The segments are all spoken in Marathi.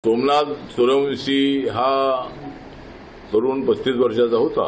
सोमनाथ सूर्यवंशी हा तरुण 35 वर्षाचा होता।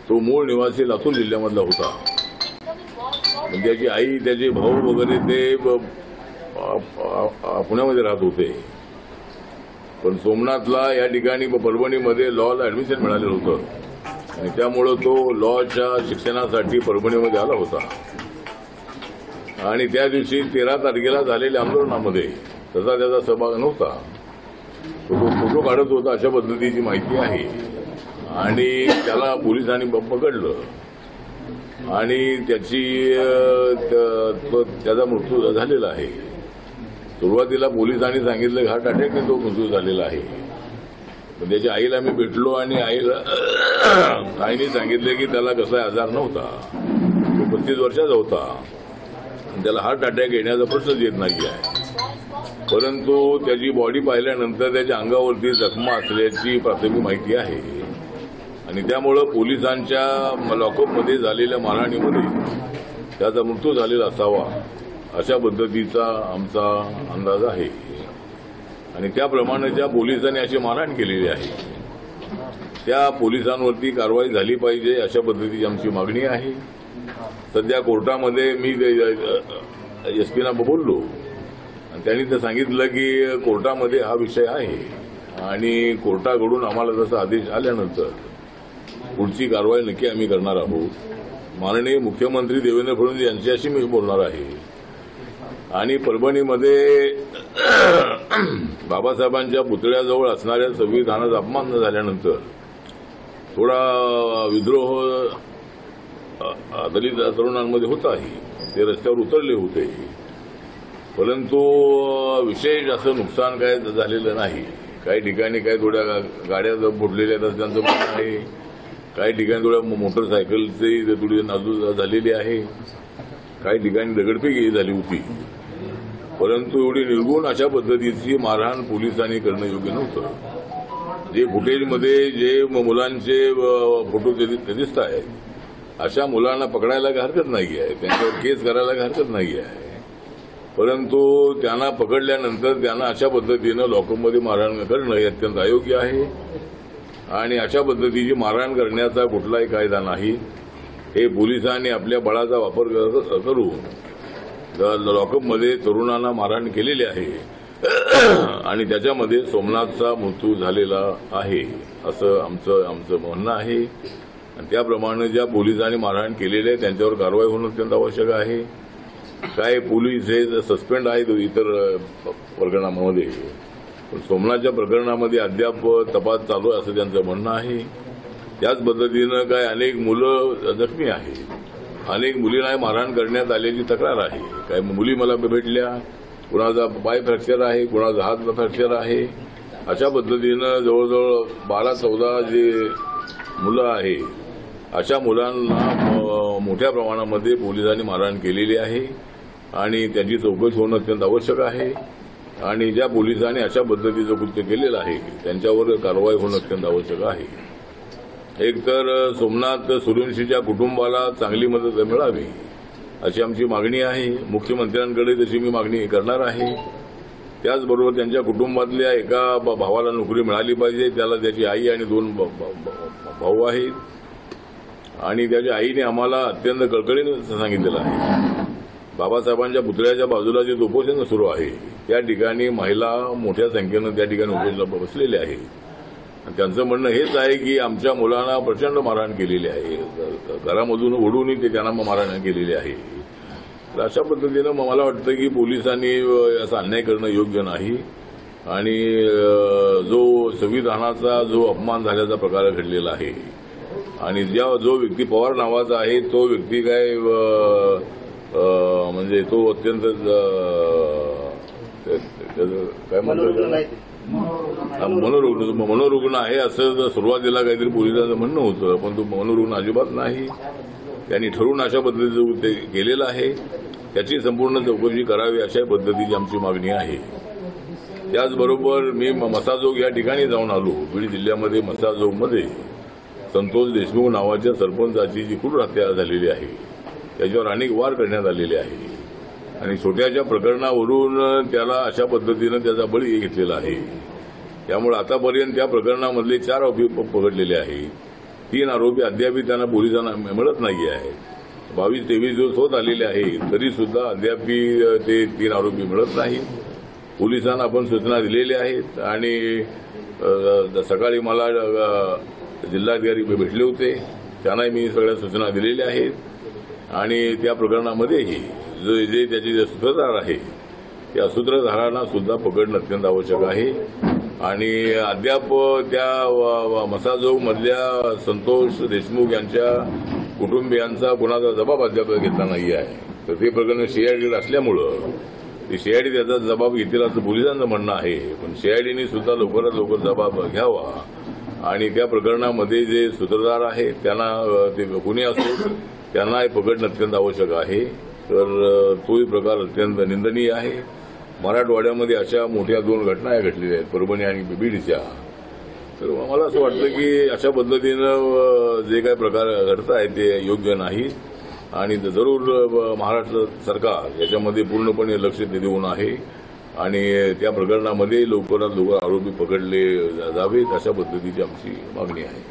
तो मूळ निवासी लातूर जिल्ह्यामधला होता। त्याची आई त्याचे भाऊ वगैरे ते पुण्यामध्ये राहत होते। पण सोमनाथला या ठिकाणी परभणीमध्ये लॉला ऍडमिशन मिळालेलं होतं आणि त्यामुळे तो लॉच्या शिक्षणासाठी परभणीमध्ये आला होता। आणि त्या दिवशी 13 तारखेला झालेल्या आंदोलनामध्ये त्याचा सहभाग नव्हता। तो फोटो काढत होता अशा पद्धतीची माहिती आहे। आणि त्याला पोलिसांनी पकडलं आणि त्याचा मृत्यू झालेला आहे। सुरुवातीला पोलिसांनी सांगितलं हार्ट अटॅकने तो मृत्यू झालेला आहे। पण त्याच्या आईला मी भेटलो आणि आईने सांगितले की त्याला कसला आजार नव्हता, तो 35 वर्षाचा होता, त्याला हार्ट अटॅक येण्याचा प्रश्नच येत नाही आहे। परंतु त्याची बॉडी पाहिल्यानंतर त्याच्या अंगावरती जखमा असल्याची प्राथमिक माहिती आहे आणि त्यामुळे पोलिसांच्या लॉकअपमध्ये झालेल्या मारहाणीमध्ये त्याचा मृत्यू झालेला असावा अशा पद्धतीचा आमचा अंदाज आहे। आणि त्याप्रमाणे ज्या पोलिसांनी अशी मारहाण केलेली आहे त्या पोलिसांवरती कारवाई झाली पाहिजे अशा पद्धतीची आमची मागणी आहे। सध्या कोर्टामध्ये मी एसपीना बोललो आणि त्यांनी तर सांगितलं की कोर्टामध्ये हा विषय आहे आणि कोर्टाकडून आम्हाला जसा आदेश आल्यानंतर पुढची कारवाई नक्की आम्ही करणार आहोत। माननीय मुख्यमंत्री देवेंद्र फडणवीस यांच्याशी मी बोलणार आहे आणि परभणीमध्ये बाबासाहेबांच्या पुतळ्याजवळ असणाऱ्या संविधानाचा अपमान झाल्यानंतर थोडा विद्रोह दलित तरुणांमध्ये होत आहे। ते रस्त्यावर उतरले होते, परंतु विशेष असं नुकसान काय झालेलं नाही। काही ठिकाणी काही थोड्या गाड्या बुडलेल्या त्यांचं म्हणणं आहे, काही ठिकाणी थोड्या मोटरसायकलची थोडी नाजूक झालेली आहे, काही ठिकाणी दगडफेक झाली होती। परंतु एवढी निर्गुण अशा पद्धतीची मारहाण पोलिसांनी करणं योग्य नव्हतं। जे फुटेजमध्ये जे मुलांचे फोटो दिसत आहेत अशा मुलांना पकडायला काही हरकत नाही आहे, त्यांच्यावर केस करायला काही हरकत नाही आहे। परंतु त्यांना पकडल्यानंतर त्यांना अशा पद्धतीनं लॉकअपमध्ये मारहाण करणं हे अत्यंत अयोग्य आहे आणि अशा पद्धतीची मारहाण करण्याचा कुठलाही कायदा नाही। हे पोलिसांनी आपल्या बळाचा वापर करून लॉकअपमध्ये तरुणांना मारहाण केलेली आहे आणि त्याच्यामध्ये सोमनाथचा मृत्यू झालेला आहे असं आमचं म्हणणं आहे। आणि त्याप्रमाणे ज्या पोलिसांनी मारहाण केलेली आहे त्यांच्यावर कारवाई होणं अत्यंत आवश्यक आहे। काय पोलीस हे सस्पेंड आहेत इतर प्रकरणामध्ये, पण सोमनाथच्या प्रकरणामध्ये अद्याप तपास चालू आहे असं त्यांचं म्हणणं आहे। त्याच पद्धतीनं काय अनेक मुलं जखमी आहेत, अनेक मुलींना मारहाण करण्यात आल्याची तक्रार आहे। काही मुली मला भेटल्या, कुणाचा पाय फ्रॅक्चर आहे, कुणाचा हात फ्रॅक्चर आहे। अशा पद्धतीनं जवळजवळ 12-14 जे मुलं आहे अशा मुलांना मोठ्या प्रमाणामध्ये पोलिसांनी मारहाण केलेली आहे आणि त्याची चौकशी होणं अत्यंत आवश्यक आहे। आणि ज्या पोलिसांनी अशा पद्धतीचं कृत्य केलेलं आहे त्यांच्यावर कारवाई होणं अत्यंत आवश्यक आहे। एकतर सोमनाथ सूर्यवंशीच्या कुटुंबाला चांगली मदत मिळावी अशी आमची मागणी आहे। मुख्यमंत्र्यांकडे तशी मी मागणी करणार आहे। त्याचबरोबर त्यांच्या कुटुंबातल्या एका भावाला नोकरी मिळाली पाहिजे। त्याला त्याची आई आणि 2 भाऊ आहेत आणि त्याच्या आईने आम्हाला अत्यंत कळकळीने सांगितलेलं आहे बाबासाहेबांच्या पुतळ्याच्या बाजूला जे उपोषण सुरू आहे त्या ठिकाणी महिला मोठ्या संख्येनं त्या ठिकाणी उपोषणाला बसलेले आहेत। त्यांचं म्हणणं हेच आहे की आमच्या मुलांना प्रचंड मारहाण केलेली आहे, घरामधून ओढून ते त्यांना मारहाण केलेली आहे। तर अशा पद्धतीनं मला वाटतं की पोलिसांनी असा अन्याय करणं योग्य नाही आणि जो संविधानाचा जो अपमान झाल्याचा प्रकार घडलेला आहे आणि जो व्यक्ती पवार नावाचा आहे तो व्यक्ती काय म्हणजे तो अत्यंत काय म्हणतात मनोरुग्ण आहे असं सुरुवातीला काहीतरी पोलिसांचं म्हणणं होतं, पण तो मनोरुग्ण अजिबात नाही। त्यांनी ठरवून अशा पद्धतीचं ते केलेलं आहे। त्याची संपूर्ण चौकशी करावी अशा पद्धतीची आमची मागणी आहे। त्याचबरोबर मी मसाजोग या ठिकाणी जाऊन आलो। बीड जिल्ह्यामध्ये मसाजोगमध्ये संतोष देशमुख नावाच्या सरपंचाची जी क्रूर हत्या झालेली आहे त्याच्यावर अनेक वार करण्यात आलेले आहे आणि छोट्याशा प्रकरणावरून त्याला अशा पद्धतीनं त्याचा बळी घेतलेला आहे. त्यामुळे आतापर्यंत त्या प्रकरणामधले 4 आरोपी पकडलेले आहेत. 3 आरोपी अद्याप त्यांना पोलिसांना मिळत नाही आहे. 22-23 दिवस होत आलेले आहेत तरी सुद्धा अद्याप ते 3 आरोपी मिळत नाहीत. पोलिसांना आपण सूचना दिलेल्या आहेत आणि सकाळी मला जिल्हाधिकारी भेटले होते, त्यांनाही मी सगळ्या सूचना दिलेल्या आहेत आणि त्या प्रकरणामध्येही जे त्याचे जे सूत्रधार आहे त्या सूत्रधारांना सुद्धा पकडणं अत्यंत आवश्यक आहे. आणि अद्याप त्या मसाजोगमधल्या संतोष देशमुख यांच्या कुटुंबियांचा कुणाचा जबाब अद्याप घेतला नाही आहे. तर ते प्रकरण सीआयडीकडे असल्यामुळं ते सीआयडी त्याचा जबाब घेतील असं पोलिसांचं म्हणणं आहे. पण सीआयडीने सुद्धा लवकरात लवकर जबाब घ्यावा आणि त्या प्रकरणामध्ये जे सूत्रधार आहेत त्यांना ते कुणी असो त्यांना पकडणं अत्यंत आवश्यक आहे. तर तोही प्रकार अत्यंत निंदनीय आहे. मराठवाड्यामध्ये अशा मोठ्या 2 घटना घडलेल्या आहेत, परभणी आणि बीडच्या. तर मला असं वाटतं की अशा पद्धतीनं जे काही प्रकार घडत आहेत ते योग्य नाही आणि जरूर महाराष्ट्र सरकार याच्यामध्ये पूर्णपणे लक्ष देऊन आहे आणि त्या प्रकरणामध्ये लवकरात लवकर आरोपी पकडले जावेत अशा पद्धतीची आमची मागणी आहे.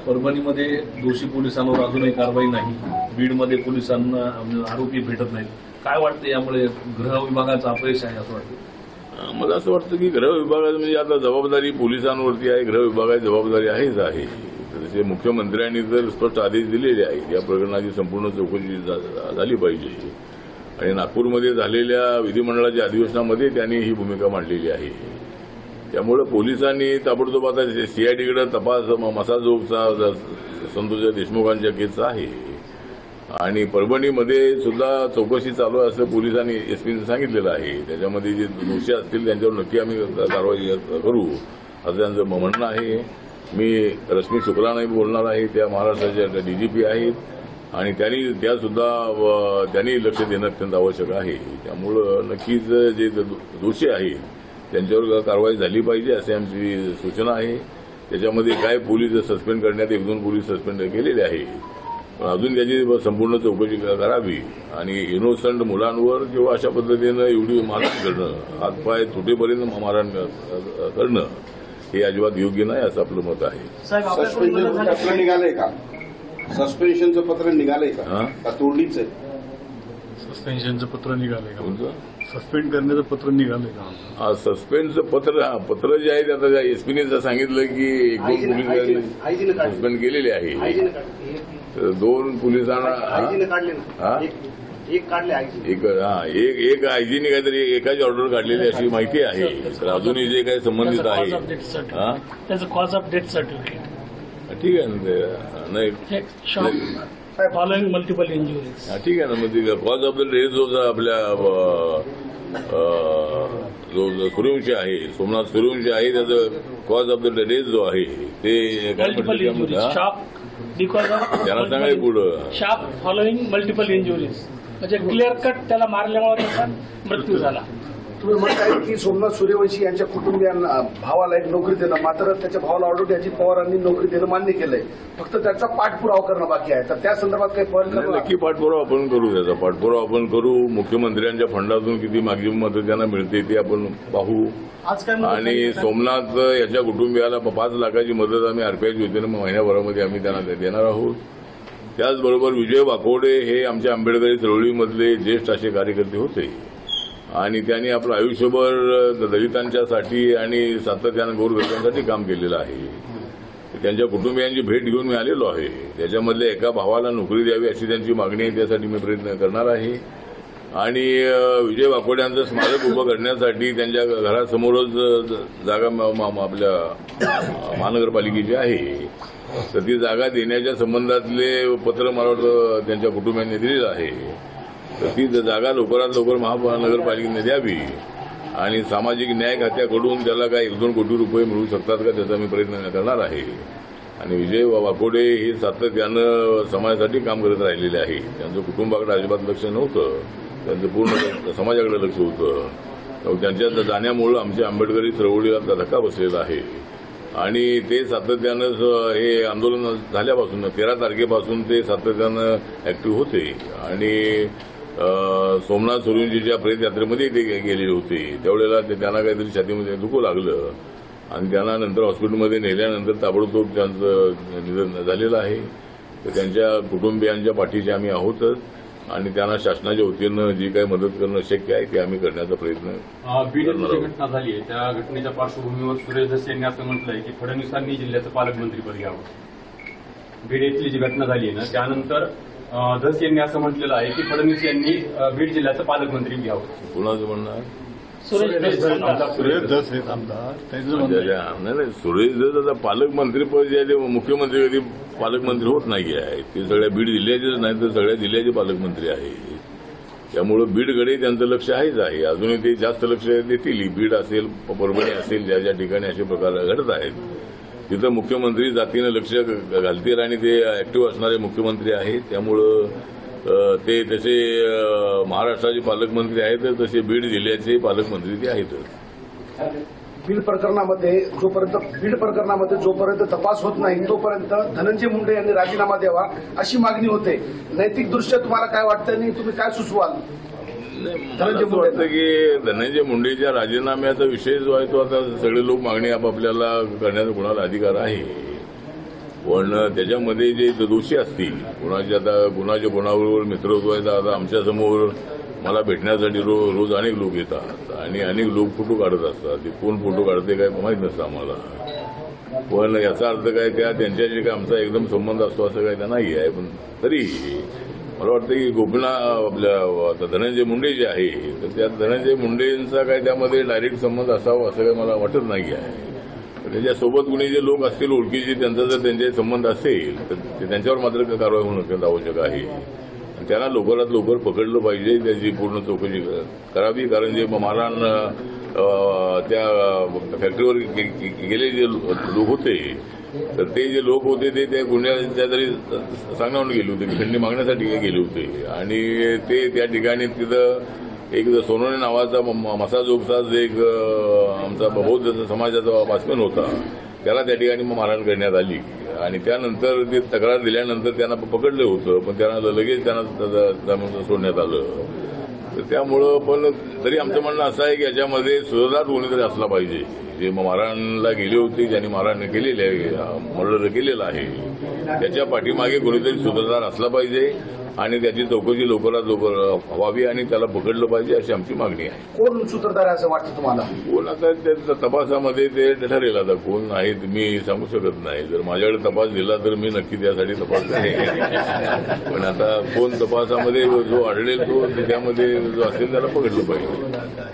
परभणीमध्ये दोषी पोलिसांवर अजूनही कारवाई नाही, बीडमध्ये पोलिसांना आरोपी भेटत नाहीत. काय वाटतं यामुळे गृह विभागाचं अपयश आहे असं वाटतं? मला असं वाटतं की गृह विभागाची म्हणजे आता जबाबदारी पोलिसांवरती आहे. गृह विभागाची जबाबदारी आहेच आहे. तसे मुख्यमंत्र्यांनी तर स्पष्ट आदेश दिलेले आहेत या प्रकरणाची संपूर्ण चौकशी झाली पाहिजे आणि नागपूरमध्ये झालेल्या विधिमंडळाच्या अधिवेशनामध्ये त्यांनी ही भूमिका मांडलेली आहे. त्यामुळे पोलिसांनी ताबडतोब आता सीआयडीकडे तपास मसाजोगचा संतोष देशमुखांच्या केसचा आहे आणि परभणीमध्ये सुद्धा चौकशी चालू आहे असं पोलिसांनी एसपीने सांगितलेलं आहे. त्याच्यामध्ये जे दोषी असतील त्यांच्यावर नक्की आम्ही कारवाई करू असं त्यांचं म्हणणं आहे. मी रश्मी शुक्लांनाही बोलणार आहे, त्या महाराष्ट्राच्या डीजीपी आहेत आणि त्यांनी लक्ष देणं अत्यंत आवश्यक आहे. त्यामुळं नक्कीच जे दोषी आहेत त्यांच्यावर कारवाई झाली पाहिजे अशी आमची सूचना आहे. त्याच्यामध्ये काय पोलीस सस्पेंड करण्यात 1-2 पोलीस सस्पेंड केलेले आहेत, पण अजून त्याची संपूर्ण चौकशी करावी आणि इनोसंट मुलांवर किंवा अशा पद्धतीनं एवढी मारहाण करणं, हातपाय तुटेपर्यंत मारहाण करणं हे अजिबात योग्य नाही असं आपलं मत आहे. सस्पेन्शनचं पत्र निघालंय का? सस्पेन्शनचं पत्र निघालंय का? तोडलीच आहे. सस्पेन्शनचं पत्र निघालंय का? कोणतं सस्पेंड करण्याचं पत्र निघालंय का? सस्पेंडचं पत्र जे आहे ते आता एसपीने सांगितलं की 1-2 पोलिसांनी सस्पेंड केलेले आहे. 2 पोलिसांना एक आयजीने काहीतरी एकाची ऑर्डर काढलेली अशी माहिती आहे. तर अजूनही जे काही संबंधित आहे त्याचं कॉज ऑफ डेथ सर्टिफिकेट ठीक आहे ना. नाही फॉलोइंग मल्टिपल इंजुरीज ठीक आहे ना. मग कॉज ऑफ द डेथ जो आपल्या जो सूर्यवंशी आहे, सोमनाथ सूर्यवंशी आहे, त्याचं कॉज ऑफ द डेथ जो आहे ते काय multiple injuries shop because of त्यांना सांगाय पुढं शॉप फॉलोइंग मल्टिपल इंजुरीज म्हणजे क्लिअर कट त्याला मारल्यामुळे त्याचा मृत्यू झाला. तुम्ही म्हणताय की सोमनाथ सूर्यवंशी यांच्या कुटुंबियांना भावाला एक नोकरी देणं, मात्र त्याच्या भावाला ऑर्डर अजित पवारांनी नोकरी देणं मान्य केलंय, फक्त त्याचा पाठपुरावा करणं बाकी आहे. तर त्या संदर्भात काही पवार नक्की पाठपुरावा आपण करू. त्याचा पाठपुरावा आपण करू. मुख्यमंत्र्यांच्या फंडातून किती मॅक्झिमम मदत त्यांना मिळते ते आपण पाहू आणि सोमनाथ याच्या कुटुंबियाला 5 लाखाची मदत आम्ही आरपीआयच्या वतीनं महिन्याभरामध्ये आम्ही त्यांना देणार आहोत. त्याचबरोबर विजय वाकोडे हे आमच्या आंबेडकरी चळवळीमधले ज्येष्ठ असे कार्यकर्ते होते आणि त्यांनी आपलं आयुष्यभर दलितांच्यासाठी आणि सातत्यानं गोरगरिबांसाठी काम केलेलं आहे. त्यांच्या कुटुंबियांची भेट घेऊन मी आलेलो आहे. त्याच्यामधल्या एका भावाला नोकरी द्यावी अशी त्यांची मागणी आहे, त्यासाठी मी प्रयत्न करणार आहे आणि विजय वाकोड्यांचं स्मारक उभं करण्यासाठी त्यांच्या घरासमोरच जागा आपल्या महानगरपालिकेची आहे. तर ती जागा देण्याच्या संबंधातले पत्र मला वाटतं त्यांच्या कुटुंबियांनी दिलेलं आहे. तर ती जागा लवकरात लवकर महानगरपालिकेने द्यावी आणि सामाजिक न्याय खात्याकडून त्याला काय 1-2 कोटी रुपये मिळू शकतात का त्याचा मी प्रयत्न करणार आहे. आणि विजय वाकोडे हे सातत्यानं समाजासाठी काम करत राहिलेले आहे. त्यांचं कुटुंबाकडे अजिबात लक्ष नव्हतं, त्यांचं पूर्ण समाजाकडे लक्ष होतं. त्यांच्या जाण्यामुळे आमच्या आंबेडकरी चळवळीला धक्का बसलेला आहे आणि ते सातत्यानं हे आंदोलन झाल्यापासून 13 तारखेपासून ते सातत्यानं ऍक्टिव्ह होते आणि सोमनाथ सूर्यवंशीच्या प्रेत यात्रेमध्ये ते गेलेले होते. त्यावेळेला त्यांना काहीतरी छातीमध्ये दुखू लागलं आणि त्यांना नंतर हॉस्पिटलमध्ये नेल्यानंतर ताबडतोब त्यांचं निधन झालेलं आहे. तर त्यांच्या कुटुंबियांच्या पाठीशी आम्ही आहोतच आणि त्यांना शासनाच्या वतीनं जी काही मदत करणं शक्य आहे ते आम्ही करण्याचा प्रयत्न बीड येथे जी घटना झाली आहे त्या घटनेच्या पार्श्वभूमीवर सुरेश धस यांनी असं म्हटलंय की फडणवीसांनी जिल्ह्याचं पालकमंत्रीपद घ्यावं. बीड येथली जी घटना झाली आहे ना त्यानंतर धस यांनी असं म्हटलेलं आहे की फडणवीस यांनी बीड जिल्ह्याचं पालकमंत्री घ्यावं. कुणाचं म्हणणार? सुरेश धस नाही, सुरेश धस आता पालकमंत्रीपद जे आहे ते मुख्यमंत्री कधी पालकमंत्री होत नाही आहे. ते सगळ्या बीड जिल्ह्याचेच नाही तर सगळ्या जिल्ह्याचे पालकमंत्री आहेत. त्यामुळे बीडकडे त्यांचं लक्ष आहेच आहे. अजूनही ते जास्त लक्ष देतील. बीड असेल, परभणी असेल, ज्या ज्या ठिकाणी असे प्रकार घडत आहेत तिथं मुख्यमंत्री जातीनं लक्ष घालतील आणि ते ऍक्टिव्ह असणारे मुख्यमंत्री आहेत. त्यामुळं ते तसे महाराष्ट्राचे पालकमंत्री आहेत तसे बीड जिल्ह्याचे पालकमंत्री ते आहेतच. बीड प्रकरणामध्ये जोपर्यंत तपास होत नाही तोपर्यंत धनंजय मुंडे यांनी राजीनामा द्यावा अशी मागणी होते. नैतिकदृष्ट्या तुम्हाला काय वाटतं आणि तुम्ही काय सुचवाल? असं वाटतं की धनंजय मुंडेच्या राजीनाम्याचा विषय जो आहे तो आता सगळे लोक मागणी आपापल्याला करण्याचा कुणाला अधिकार आहे. पण त्याच्यामध्ये जे दोषी असतील कुणाच्या कोणाबरोबर मित्रत्व आहे. आता आमच्यासमोर मला भेटण्यासाठी रोज अनेक लोक येतात आणि अनेक लोक फोटो काढत असतात. ते कोण फोटो काढते काय माहीत नसतं आम्हाला. पण याचा अर्थ काय त्यांच्याशी काय आमचा एकदम संबंध असतो असं काय नाही आहे. पण तरी मला वाटतं की आपल्या धनंजय मुंडे जे आहे तर त्या धनंजय मुंडेंचा काय त्यामध्ये डायरेक्ट संबंध असावा असं काही मला वाटत नाही आहे. त्याच्यासोबत कुणी जे लोक असतील ओळखीचे त्यांचा जर त्यांचे संबंध असेल तर त्यांच्यावर मात्र कारवाई होणं अत्यंत आवश्यक आहे. त्यांना लवकरात लवकर पकडलं पाहिजे. त्याची पूर्ण चौकशी करावी. कारण जे मारहाण त्या फॅक्टरीवर गेले जे लोक होते तर ते जे लोक होते ते त्या गुन्ह्याच्या तरी सांगून गेले होते की खंडणी मागण्यासाठी गेले होते आणि ते त्या ठिकाणी तिथं एक सोनवणे नावाचा मसाजोगचा जे एक आमचा बौद्ध समाजाचा वॉचमॅन होता त्याला त्या ठिकाणी मारहाण करण्यात आली आणि त्यानंतर ते तक्रार दिल्यानंतर त्यांना पकडलं होतं. पण त्यांना लगेच त्यांना सोडण्यात आलं. तर त्यामुळं पण तरी आमचं म्हणणं असं आहे की याच्यामध्ये सुधारणात कोणीतरी असला पाहिजे. जे मारहाणला गेले होते ज्यांनी मारहाण केलेले आहे मर्डर केलेलं आहे त्याच्या पाठीमागे कोणीतरी सुधारणार असला पाहिजे आणि त्याची चौकशी लवकरात लवकर व्हावी आणि त्याला पकडलं पाहिजे अशी आमची मागणी आहे. कोण सूत्रधार आहे असं वाटतं तुम्हाला? कोण आता त्या तपासामध्ये ते ठरेल. आता कोण आहे मी सांगू शकत नाही. जर माझ्याकडे तपास दिला तर मी नक्की त्यासाठी तपास करेन. पण आता कोण तपासामध्ये जो आढळेल तो त्यामध्ये जो असेल त्याला पकडलं पाहिजे.